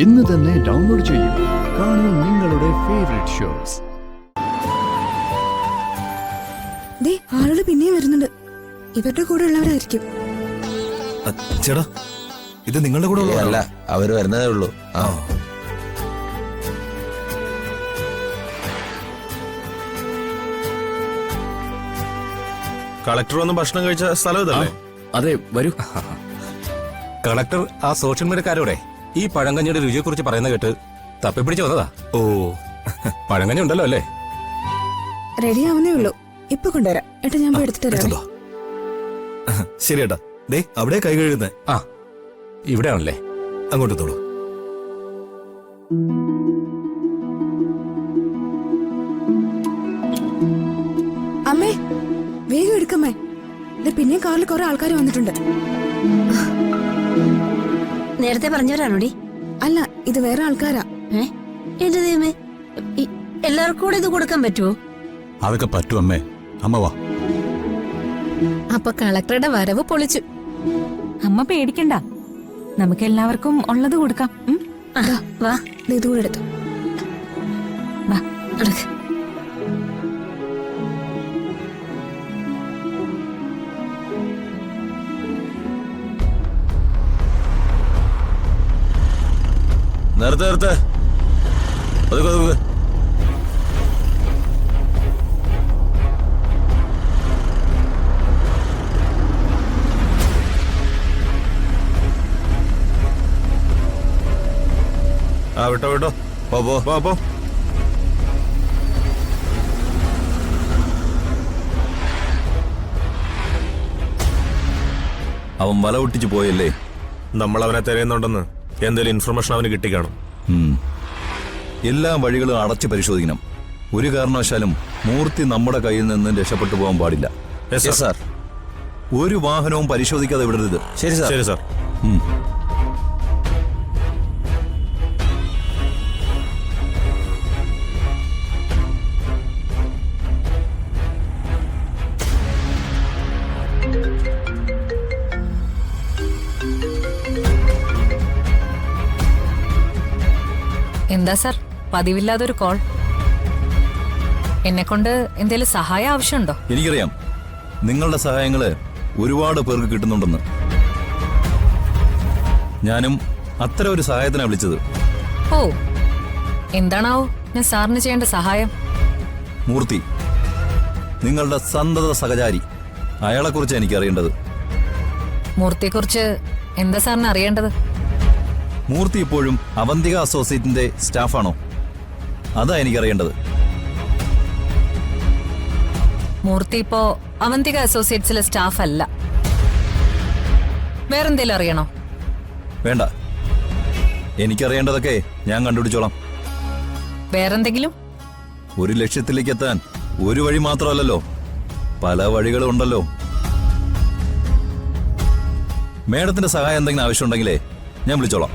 ഇന്ന് തന്നെ ഡൗൺലോഡ് ചെയ്യൂ. കാണൂ നിങ്ങളുടെ ഫേവറേറ്റ് ഷോസ്. ആളുകൾ പിന്നെയും വരുന്നുണ്ട്. ഇവരുടെ കൂടെ ഉള്ളവരായിരിക്കും. ചേട്ടാ, ഇത് നിങ്ങളുടെ കൂടെ അല്ല, അവര് വരുന്നതേ ഉള്ളൂ. കളക്ടർ വന്ന് ഭക്ഷണം കഴിച്ച സ്ഥലം ഇതല്ലേ? അതെ, വരൂ. കളക്ടർ ആ സോഷ്യൽ മീഡിയക്കാരോടെ ഈ പഴങ്കഞ്ഞിയുടെ രുചിയെ കുറിച്ച് പറയുന്ന കേട്ട് തപ്പിപ്പിടിച്ച് വന്നതാ. ഓ, പഴങ്കഞ്ഞി ഉണ്ടല്ലോ അല്ലേ? റെഡി ആവുന്നേ ഉള്ളൂ. ഇപ്പൊ കൊണ്ടുവരാം. ഏട്ടാ, ഞാൻ പോയി എടുത്തിട്ട് വരാം. ശരി ഏട്ടാ. ദേ അവിടെ കൈ കഴുകുന്നേ. ആ, ഇവിടെയാണല്ലേ? അങ്ങോട്ട് തോളൂ. അമ്മേ, വേഗം എടുക്കമ്മേ. പിന്നെയും കാറിൽ കുറെ ആൾക്കാർ വന്നിട്ടുണ്ട്. നേരത്തെ പറഞ്ഞവരാണോടി? അല്ല, ഇത് വേറെ ആൾക്കാരാ. എന്റെ ദൈവമേ, എല്ലാവർക്കും കൂടെ ഇത് കൊടുക്കാൻ പറ്റുമോ? അതൊക്കെ പറ്റും അമ്മേ. അമ്മ വാ. അപ്പൊ കളക്ടറുടെ വരവ് പൊളിച്ചു. അമ്മ പേടിക്കണ്ട, നമുക്ക് എല്ലാവർക്കും ഉള്ളത് കൊടുക്കാം. വാ, ഇതുകൂടെ എടുത്തു. വാ, നടക്ക്. നേരത്തെ നേരത്തെ ഒതുക്ക് ഒതുക്ക്. ആ, വിട്ടോ വിട്ടോ. പോ പോ പോ പോ. അവൻ വല ഒട്ടിച്ചു പോയല്ലേ? നമ്മൾ അവനെ തിരയുന്നുണ്ടെന്ന് എന്തെങ്കിലും ഇൻഫർമേഷൻ അവന് കിട്ടിക്കാണും. എല്ലാ വഴികളും അടച്ചു പരിശോധിക്കണം. ഒരു കാരണവശാലും മൂർത്തി നമ്മുടെ കയ്യിൽ നിന്ന് രക്ഷപ്പെട്ടു പോകാൻ പാടില്ല. സാർ, ഒരു വാഹനവും പരിശോധിക്കാതെ വിടരുത്. ശരി സാർ. ശരി സാർ. എന്താ സാർ, പതിവില്ലാതൊരു കോൾ? എന്നെ കൊണ്ട് എന്തേലും സഹായം ആവശ്യമുണ്ടോ? എനിക്കറിയാം നിങ്ങളുടെ സഹായങ്ങള് ഒരുപാട് പേർക്ക് കിട്ടുന്നുണ്ടെന്ന്. ഞാനും അത്തരം ഒരു സഹായത്തിനാണ് വിളിച്ചത്. ഓ, എന്താണാവോ ഞാൻ സാറിന് ചെയ്യേണ്ട സഹായം? മൂർത്തി, നിങ്ങളുടെ സന്തത സഹചാരി, അയാളെക്കുറിച്ച് എനിക്കറിയേണ്ടത്. മൂർത്തിയെക്കുറിച്ച് എന്താ സാറിന് അറിയേണ്ടത്? മൂർത്തി ഇപ്പോഴും അവന്തിക അസോസിയേറ്റിന്റെ സ്റ്റാഫാണോ? അതാ എനിക്കറിയേണ്ടത്. മൂർത്തി ഇപ്പോ അവന്തിക അസോസിയേറ്റ്സിലെ സ്റ്റാഫ് അല്ല. വേറെന്തേലും അറിയണോ? വേണ്ട, എനിക്കറിയേണ്ടതൊക്കെ ഞാൻ കണ്ടുപിടിച്ചോളാം. വേറെന്തെങ്കിലും? ഒരു ലക്ഷ്യത്തിലേക്ക് എത്താൻ ഒരു വഴി മാത്രമല്ലല്ലോ, പല വഴികളും ഉണ്ടല്ലോ. മേഡത്തിന്റെ സഹായം എന്തെങ്കിലും ആവശ്യമുണ്ടെങ്കിലേ ഞാൻ വിളിച്ചോളാം.